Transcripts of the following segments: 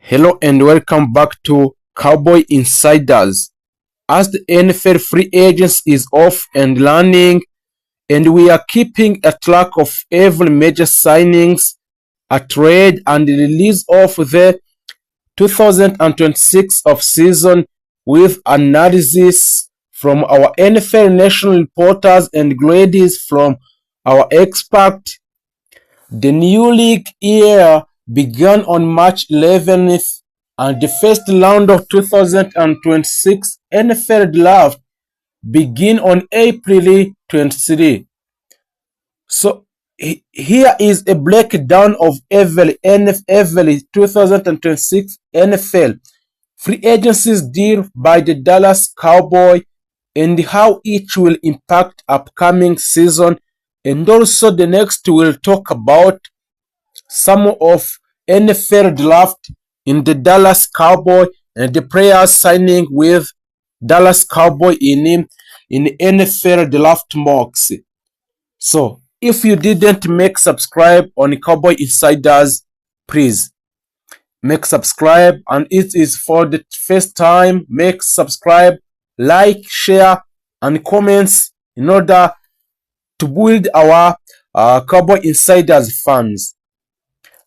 Hello and welcome back to Cowboy Insiders. As the NFL free agents is off and running, and we are keeping a track of every major signings, a trade, and release of the 2026 off-season with analysis from our NFL national reporters and grades from our expert. The new league year began on March 11th, and the first round of 2026 NFL Draft begin on April 23. So here is a breakdown of every 2026 NFL free agencies deal by the Dallas Cowboys and how each will impact upcoming season. And also the next we'll talk about some of NFL draft in the Dallas Cowboy and the players signing with Dallas Cowboy in NFL draft mocks. So if you didn't make subscribe on Cowboy Insiders, please make subscribe, and it is for the first time. Make subscribe, like, share, and comments in order to build our Cowboy Insiders fans.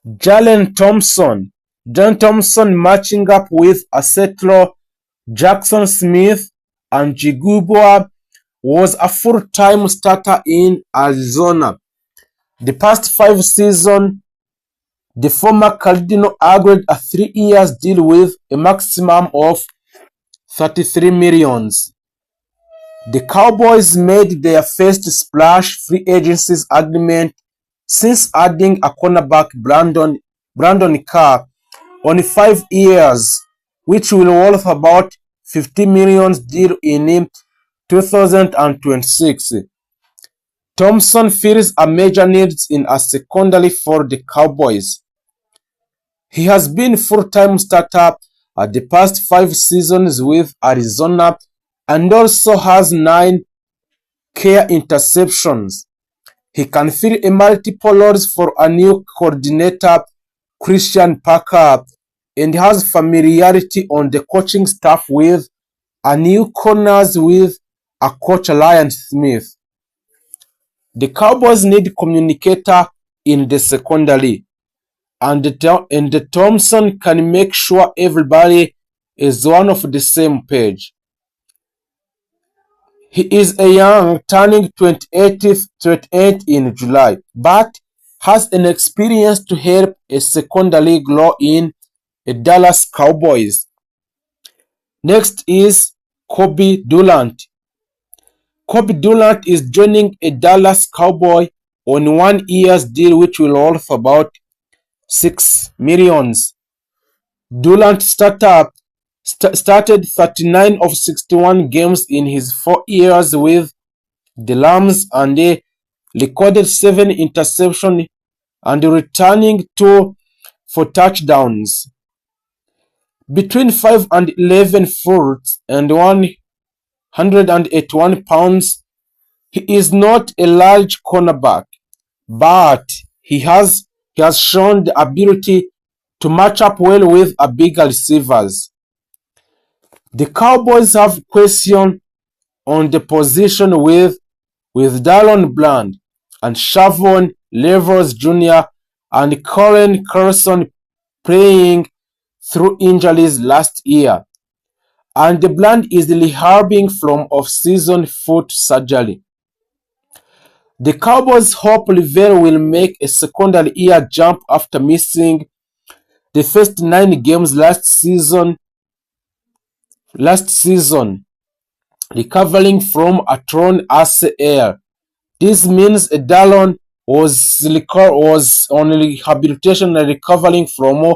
Jalen Thompson matching up with Asetlo, Jackson Smith, and Jigubua was a full-time starter in Arizona. The past 5 seasons, the former Cardinal agreed a 3-year deal with a maximum of $33 million. The Cowboys made their first splash free agency agreement since adding a cornerback Brandon Carr on 5 years, which will worth about $50 million deal in 2026. Thompson fills a major need in a secondary for the Cowboys. He has been full-time starter at the past 5 seasons with Arizona and also has 9 career interceptions. He can fill a multiple roles for a new coordinator, Christian Parker, and has familiarity on the coaching staff with a new corners with a coach Ryan Smith. The Cowboys need communicator in the secondary, and the Thompson can make sure everybody is on the same page. He is a young, turning 28 in July, but has an experience to help a secondary grow in a Dallas Cowboys. Next is Kobe Durant. Kobe Durant is joining a Dallas Cowboy on 1 year's deal which will worth about $6 million. Durant started 39 of 61 games in his 4 years with the Rams and they recorded 7 interceptions and returning 2 for touchdowns. Between 5 and 11 foot and 181 pounds, he is not a large cornerback, but he has shown the ability to match up well with a bigger receivers. The Cowboys have question on the position with Dallon Bland and Shavon Levers Jr. and Colin Carson playing through injuries last year, and the Bland is rehabbing from off-season foot surgery. The Cowboys hope Rivera will make a secondary year jump after missing the first 9 games last season, recovering from a torn ACL. This means Dallon was on rehabilitation and recovering from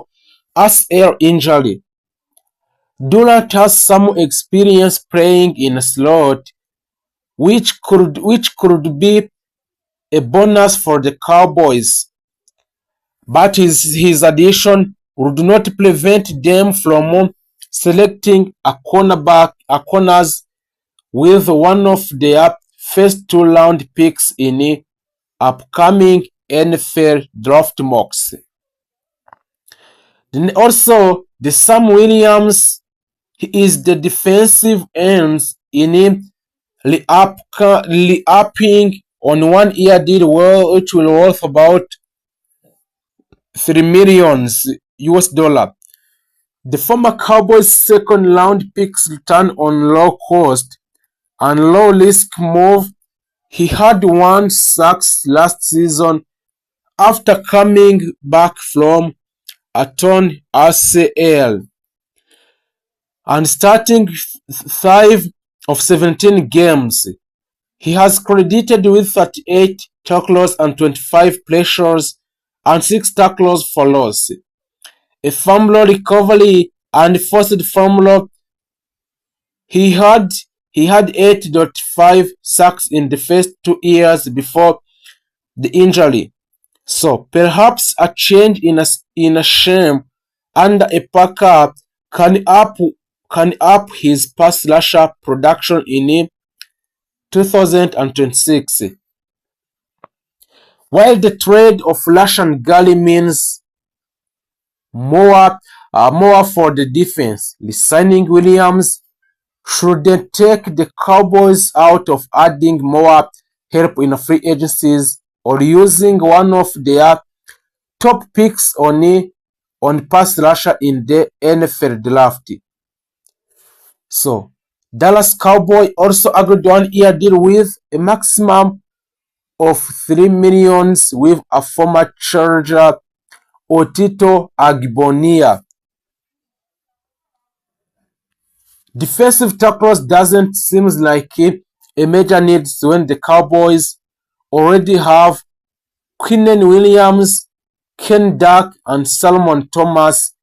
ACL injury. Durant has some experience playing in a slot, which could be a bonus for the Cowboys, but his addition would not prevent them from selecting a corners with one of their first 2-round picks in upcoming NFL draft mocks. Also, The Sam Williams, he is the defensive end in re-upping on 1 year deal which will worth about $3 million US. The former Cowboys second round picks return on low cost and low risk move. He had 1 sack last season after coming back from a torn ACL and starting 5 of 17 games. He has credited with 38 tackles and 25 pressures and 6 tackles for loss, a fumble recovery and forced fumble. He had 8.5 sacks in the first 2 years before the injury. So perhaps a change in a scheme under a Packer can up his pass rusher production in 2026. While the trade of Lashan Gully means more for the defense, resigning Williams shouldn't take the Cowboys out of adding more help in free agencies or using one of their top picks on pass rusher in the NFL draft. So, Dallas Cowboy also agreed 1 year deal with a maximum of $3 million with a former Charger, Otito Agbonia. Defensive tackles doesn't seem like a major need when the Cowboys already have Quinnen Williams, Ken Duck, and Solomon Thomas.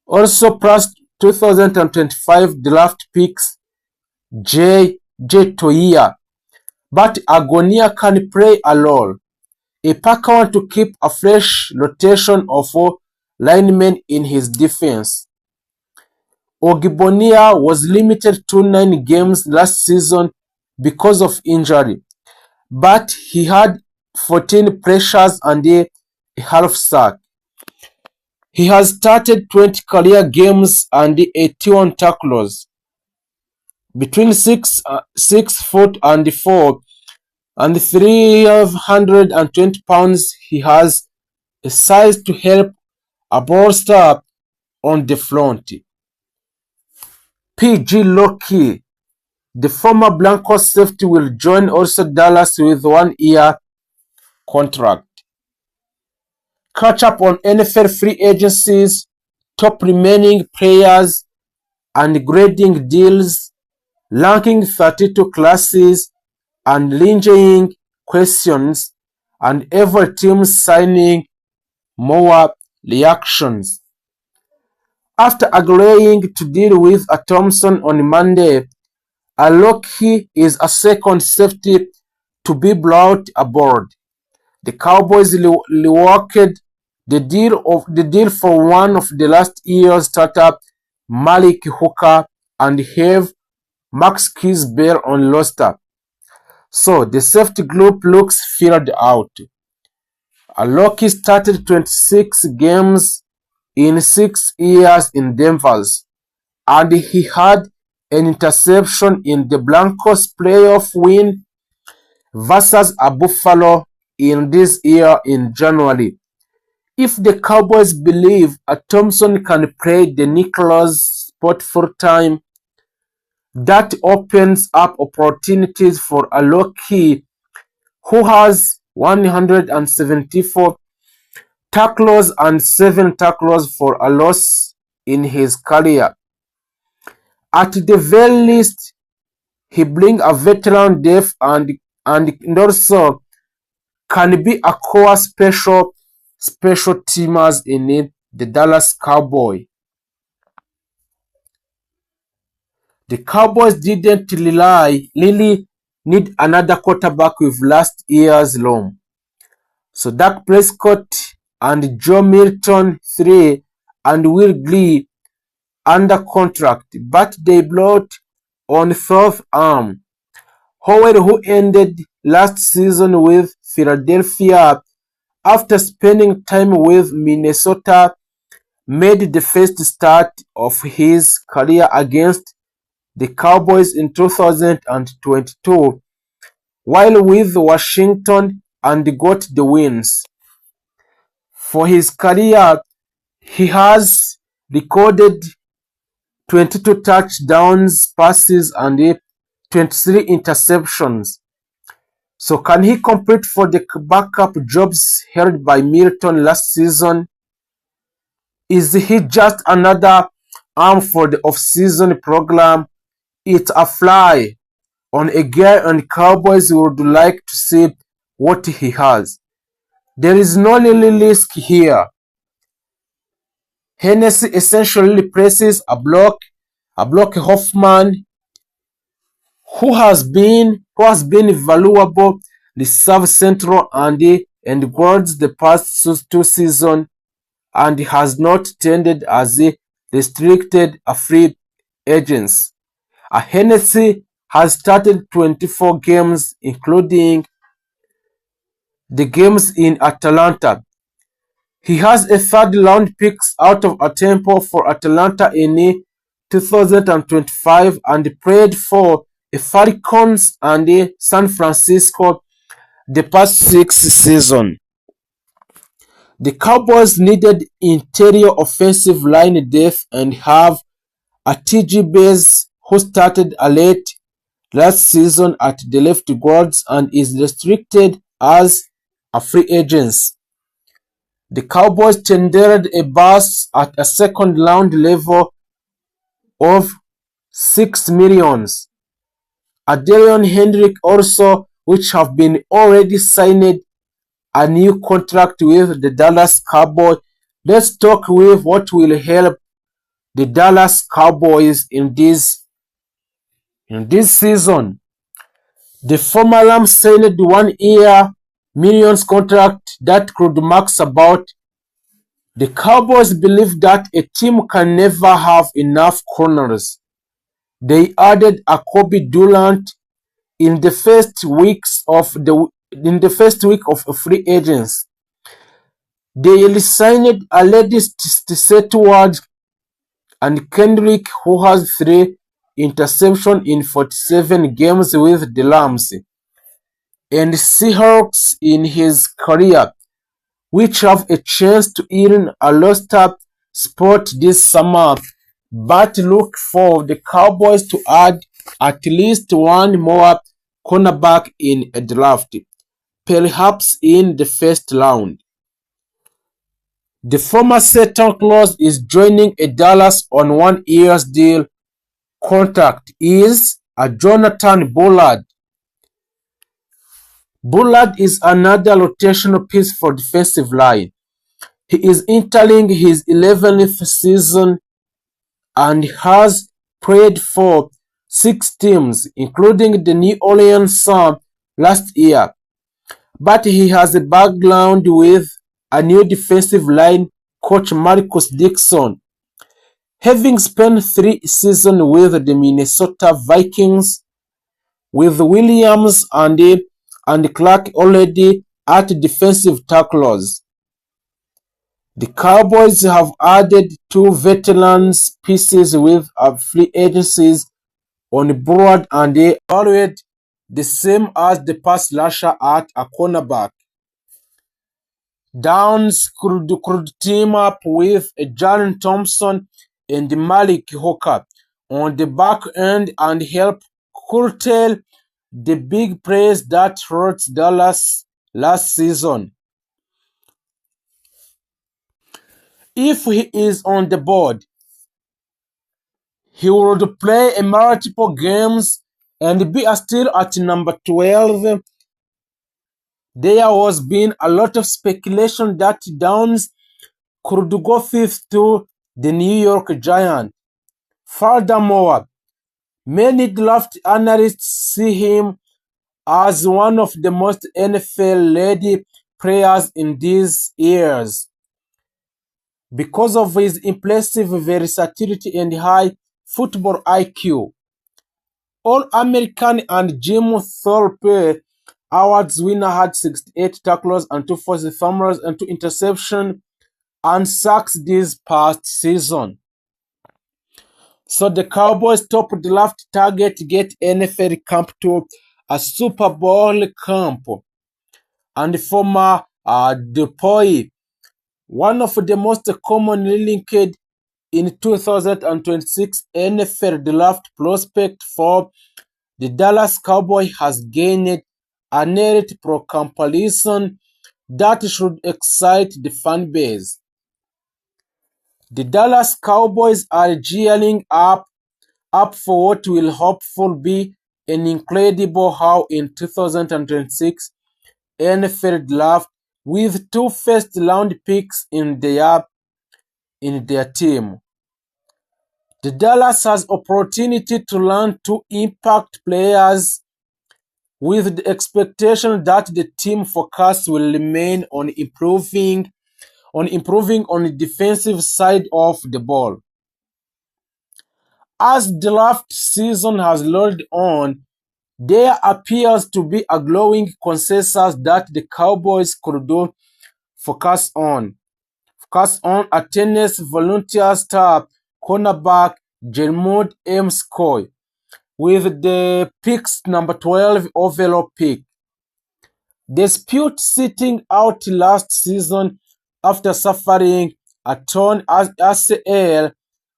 Also plus 2025 draft picks J. Toia. But Agonia can play a role. A Packer wants to keep a fresh rotation of linemen in his defense. Ogbonia was limited to 9 games last season because of injury, but he had 14 pressures and a half sack. He has started 20 career games and 81 tackles. Between 6 foot and 4 and 320 pounds, he has a size to help a bolster on the front. PG Loki, the former Broncos safety, will join also Dallas with 1 year contract. Catch up on NFL free agencies, top remaining players, and grading deals, ranking 32 classes, and lingering questions, and every team signing more reactions. After agreeing to deal with a Thompson on Monday, Aloki is a second safety to be brought aboard. The Cowboys reworked the deal for one of the last year's starter, Malik Hooker, and have Max Kisbell on roster. So the safety group looks filled out. Aloki started 26 games in 6 years in Denver, and he had an interception in the Broncos playoff win versus Buffalo in this year in January. If the Cowboys believe Thompson can play the nickel spot full time, that opens up opportunities for Aloki, who has 174 tackles and 7 tackles for a loss in his career. At the very least, he brings a veteran depth and also can be a core special teamers in the Dallas Cowboys. The Cowboys didn't really need another quarterback with last year's loan. So Dak Prescott and Joe Milton III and Will Glee under contract, but they brought on fourth arm Howard, who ended last season with Philadelphia after spending time with Minnesota made the first start of his career against the Cowboys in 2022 while with Washington and got the wins. For his career, he has recorded 22 touchdowns passes and 23 interceptions. So can he compete for the backup jobs held by Milton last season? Is he just another arm for the off-season program? It's a fly on a guy, and Cowboys would like to see what he has. There is no really risk here. Hennessy essentially replaces a block Hoffman who has been valuable reserve central and guards the past two seasons and has not tended as a restricted free agents. Hennessy has started 24 games, including the games in Atlanta. He has a third-round pick out of Tampa for Atlanta in 2025 and played for the Falcons and San Francisco the past 6 seasons. The Cowboys needed interior offensive line depth and have a TG Bass who started late last season at the left guards and is restricted as a free agent. The Cowboys tendered a bus at a second round level of $6 million. Adrian Hendrick also, which have been already signed a new contract with the Dallas Cowboys. Let's talk with what will help the Dallas Cowboys in this season. The former Rams signed 1-year millions contract that could max about. The Cowboys believe that a team can never have enough corners. They added a Kobe Durant in the first week of free agents. They re-signed a lady Stewart and Kendrick, who has 3 interceptions in 47 games with the Rams, and Seahawks in his career, which have a chance to earn a roster spot this summer. But look for the Cowboys to add at least one more cornerback in a draft, perhaps in the first round. The former Santa Claus is joining a Dallas on 1-year deal. Contract is a Jonathan Bullard. Bullard is another rotational piece for defensive line. He is entering his 11th season and has played for 6 teams, including the New Orleans Saints last year. But he has a background with a new defensive line coach Marcus Dixon. Having spent 3 seasons with the Minnesota Vikings, with Williams and Clark already at defensive tackles. The Cowboys have added 2 veterans pieces with free agencies on board, and they evaluate the same as the pass rusher at a cornerback. Downs could team up with Jalen Thompson and Malik Hooker on the back end and help curtail the big plays that hurt Dallas last season. If he is on the board, he would play multiple games and be still at number 12. There was been a lot of speculation that Downs could go 5th to the New York Giants. Furthermore, many draft analysts see him as one of the most NFL-ready players in these years because of his impressive versatility and high football IQ. All-American and Jim Thorpe Awards winner had 68 tackles and 2 forced fumbles and 2 interceptions and sacks this past season. So the Cowboys' top draft target get NFL camp to a Super Bowl camp. And former Dupuy, one of the most commonly linked in 2026 NFL draft prospect for the Dallas Cowboys, has gained a net pro comparison that should excite the fan base. The Dallas Cowboys are gearing up for what will hopefully be an incredible haul in 2026 NFL draft with two first-round picks in their team. The Dallas has opportunity to land two impact players with the expectation that the team focus will remain on improving on the defensive side of the ball. As the draft season has rolled on, there appears to be a growing consensus that the Cowboys could focus on a Tennessee volunteer star cornerback Jermud McCoy with the pick's number 12 overall pick. Dispute sitting out last season after suffering a torn ACL,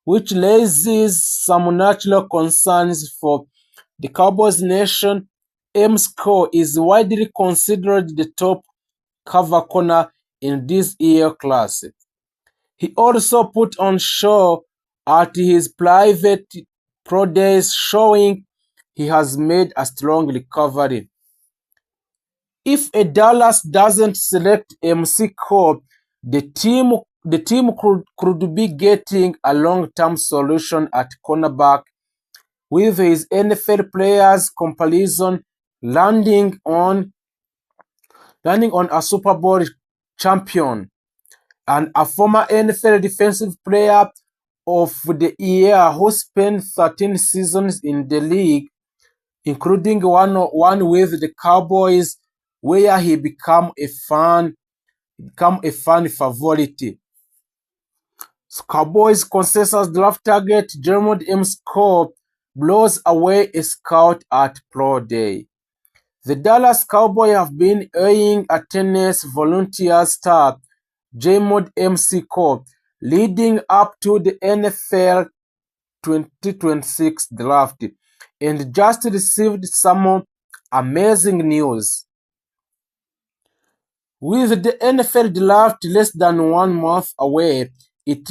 which raises some natural concerns for the Cowboys nation. McCoy is widely considered the top cover corner in this year's class. He also put on show at his private pro days, showing he has made a strong recovery. If a Dallas doesn't select McCoy, the team could be getting a long-term solution at cornerback, with his NFL players comparison landing on a Super Bowl champion and a former NFL Defensive Player of the Year who spent 13 seasons in the league, including one with the Cowboys, where he became a fan favorite. So Cowboys consensus draft target Jermud McCoy blows away a scout at Pro Day. The Dallas Cowboys have been eyeing a Tennessee volunteer star Jermud McCoy leading up to the NFL 2026 draft, and just received some amazing news. With the NFL draft less than 1 month away, it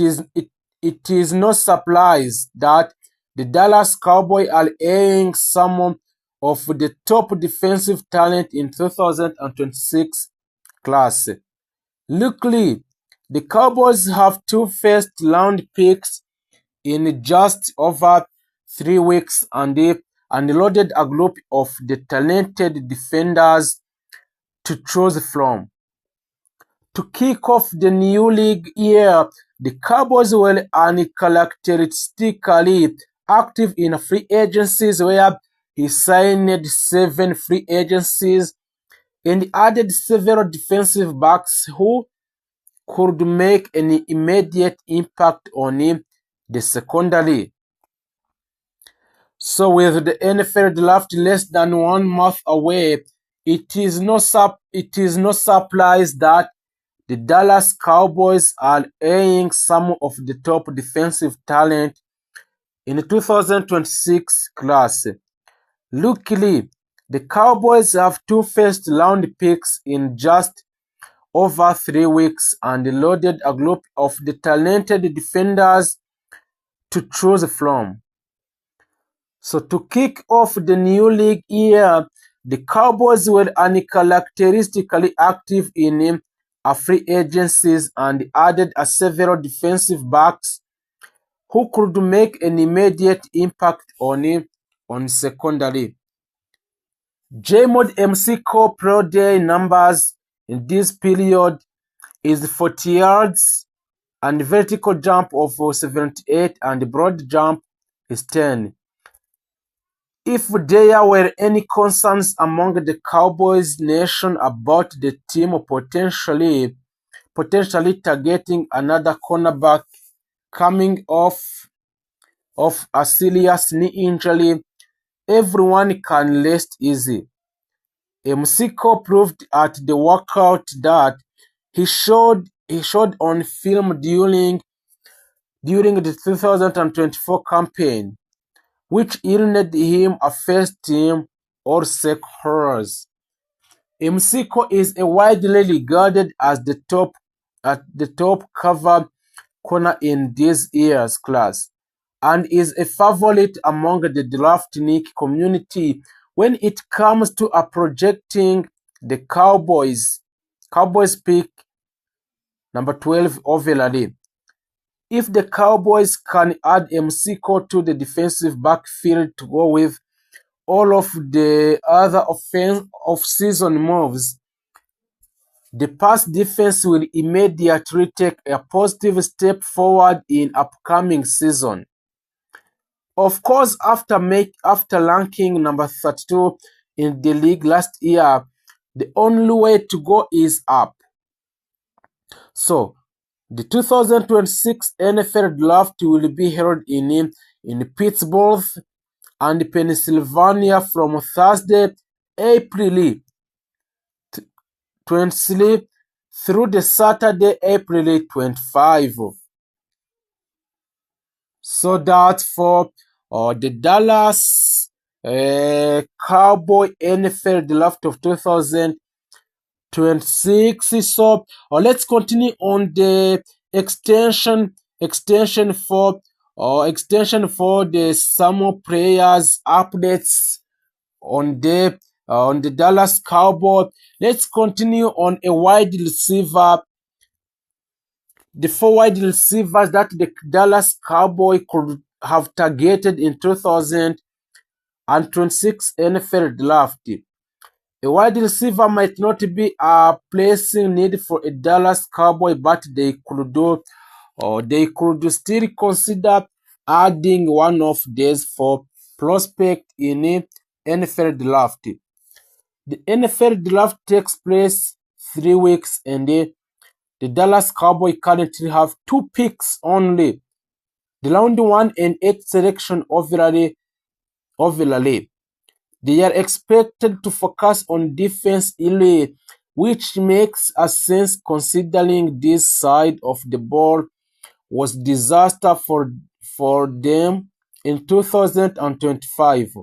is no surprise that the Dallas Cowboys are eyeing some of the top defensive talent in 2026 class. Luckily, the Cowboys have two first-round picks in just over 3 weeks and loaded a group of the talented defenders to choose from. To kick off the new league year, the Cowboys were uncharacteristically active in free agencies, where he signed 7 free agencies and added several defensive backs who could make an immediate impact on the secondary. So with the NFL draft less than 1 month away, it is no surprise that the Dallas Cowboys are eyeing some of the top defensive talent in the 2026 class. Luckily, the Cowboys have two first-round picks in just over 3 weeks and loaded a group of the talented defenders to choose from. So to kick off the new league year, the Cowboys were uncharacteristically active in free agencies and added several defensive backs who could make an immediate impact on secondary. Jermud McCoy pro day numbers in this period is 40 yards and vertical jump of 78 and broad jump is 10. If there were any concerns among the Cowboys nation about the team potentially potentially targeting another cornerback coming off a serious knee injury, everyone can rest easy. Msiko proved at the workout that he showed on film during the 2024 campaign, which earned him a first team All-Sec honors. Msiko is a widely regarded as the top cover corner in this year's class, and is a favorite among the draftnik community when it comes to projecting the Cowboys pick number 12 overall. If the Cowboys can add Msiko to the defensive backfield to go with all of the other off-season moves, the pass defense will immediately take a positive step forward in upcoming season. Of course, after ranking number 32 in the league last year, the only way to go is up. So, the 2026 NFL Draft will be held in Pittsburgh and Pennsylvania from Thursday, April 23 through the Saturday, April 25. So that's for the Dallas Cowboy NFL Draft of 2026. So let's continue on the extension for the summer players updates on the Dallas Cowboy. Let's continue on a wide receiver. The four wide receivers that the Dallas Cowboy could have targeted in 2026 NFL Draft. A wide receiver might not be a pressing need for a Dallas Cowboy, but they could still consider adding one of these for prospect in NFL Draft. The NFL Draft takes place 3 weeks, and the Dallas Cowboys currently have 2 picks only. The round 1 and 8 selection overall. They are expected to focus on defense early, which makes a sense considering this side of the ball was disaster for them in 2025.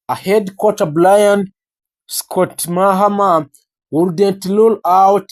A head coach Brian Scott Mahama wouldn't rule out